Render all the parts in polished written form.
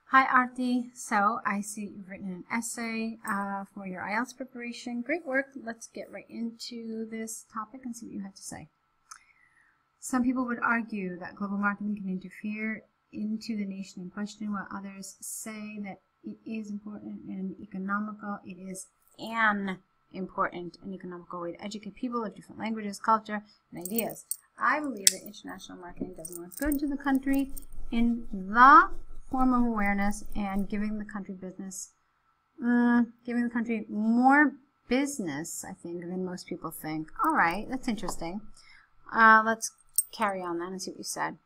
Hi Aarti, so I see you've written an essay for your IELTS preparation. Great work. Let's get right into this topic and see what you have to say. Some people would argue that global marketing can interfere into the nation in question, while others say that it is important and economical. It is an important and economical way to educate people of different languages, culture, and ideas. I believe that international marketing does more good to the country in the form of awareness and giving the country more business, I think, than most people think. All right, that's interesting. Let's carry on then and see what you said.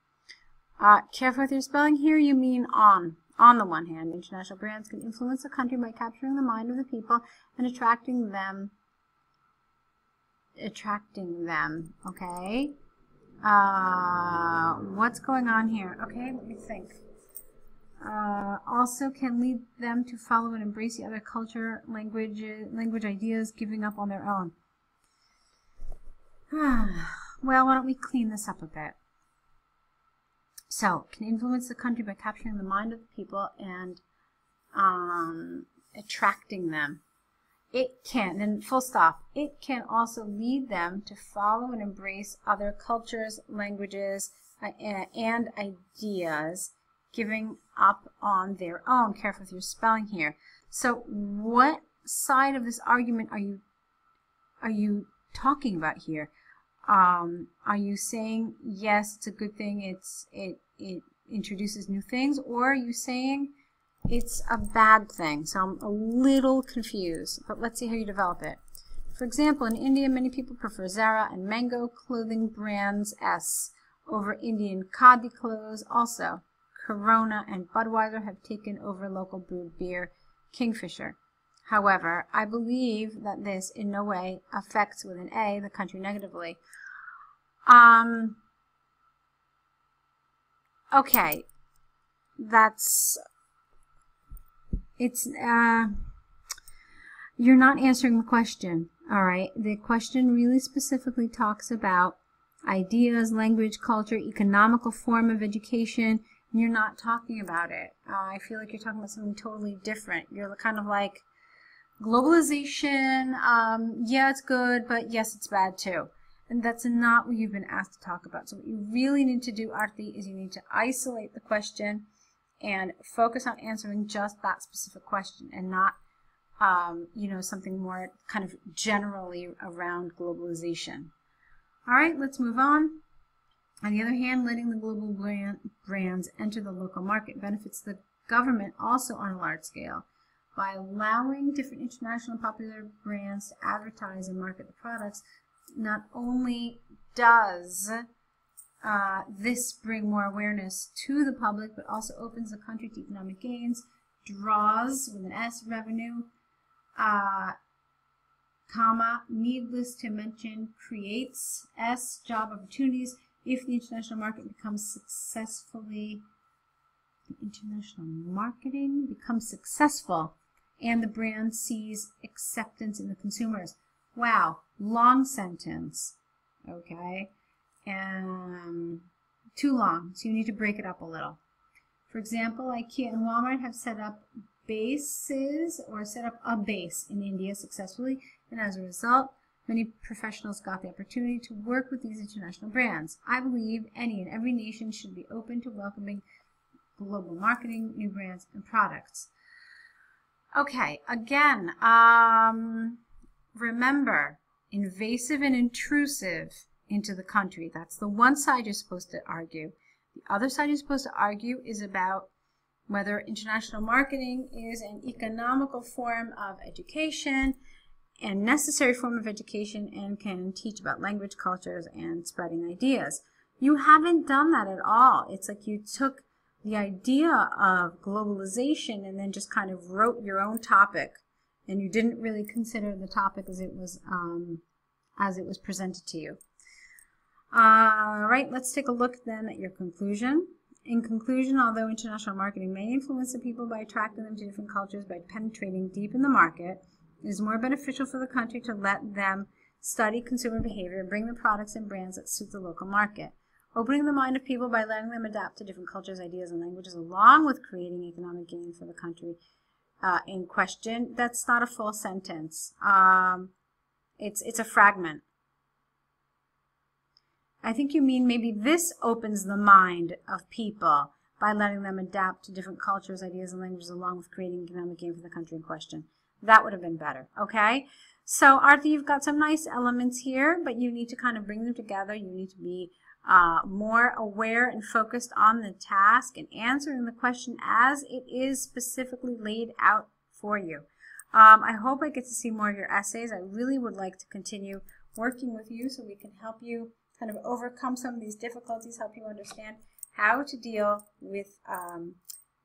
Careful with your spelling here. You mean on. On the one hand, international brands can influence a country by capturing the mind of the people and attracting them. Okay. What's going on here? Okay, let me think. Also can lead them to follow and embrace the other culture, language ideas, giving up on their own. Well, why don't we clean this up a bit? So, can influence the country by capturing the mind of the people and attracting them. It can, and full stop, it can also lead them to follow and embrace other cultures, languages, and ideas, giving up on their own. Careful with your spelling here. So what side of this argument are you talking about here? Are you saying yes, it's a good thing, it introduces new things, or are you saying it's a bad thing? So I'm a little confused, but let's see how you develop it. For example, in India, many people prefer Zara and Mango clothing brands S over Indian khadi clothes. Also, Corona and Budweiser have taken over local brewed beer, Kingfisher. However, I believe that this in no way affects, with an A, the country negatively. Okay, you're not answering the question, all right? The question really specifically talks about ideas, language, culture, economical form of education, and you're not talking about it. I feel like you're talking about something totally different. You're kind of like, globalization, yeah, it's good, but yes, it's bad too. And that's not what you've been asked to talk about. So what you really need to do, Aarti, is you need to isolate the question and focus on answering just that specific question and not, something more kind of generally around globalization. All right, let's move on. On the other hand, letting the global brands enter the local market benefits the government also on a large scale. By allowing different international popular brands to advertise and market the products, not only does this bring more awareness to the public, but also opens the country to economic gains, draws, with an S, revenue, needless to mention, creates, S, job opportunities. If the international market becomes successful and the brand sees acceptance in the consumers. Wow, long sentence, okay, and too long, so you need to break it up a little. For example, IKEA and Walmart have set up a base in India successfully, and as a result, many professionals got the opportunity to work with these international brands. I believe any and every nation should be open to welcoming global marketing, new brands, and products. Okay, again, remember, invasive and intrusive into the country. That's the one side you're supposed to argue. The other side you're supposed to argue is about whether international marketing is an economical form of education and necessary form of education and can teach about language, cultures, and spreading ideas. You haven't done that at all. It's like you took the idea of globalization and then just kind of wrote your own topic, and you didn't really consider the topic as it was presented to you. All right, let's take a look then at your conclusion. In conclusion, although international marketing may influence the people by attracting them to different cultures by penetrating deep in the market, it is more beneficial for the country to let them study consumer behavior and bring the products and brands that suit the local market. Opening the mind of people by letting them adapt to different cultures, ideas, and languages, along with creating economic gain for the country in question. That's not a full sentence. It's a fragment. I think you mean maybe this opens the mind of people by letting them adapt to different cultures, ideas, and languages, along with creating economic gain for the country in question. That would have been better, okay? So, Aarti, you've got some nice elements here, but you need to kind of bring them together. You need to be more aware and focused on the task and answering the question as it is specifically laid out for you. I hope I get to see more of your essays. I really would like to continue working with you so we can help you kind of overcome some of these difficulties, help you understand how to deal with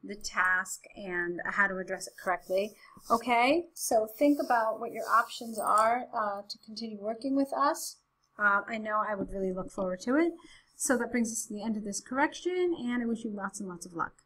the task and how to address it correctly. Okay, so think about what your options are to continue working with us. I know I would really look forward to it. So that brings us to the end of this correction, and I wish you lots and lots of luck.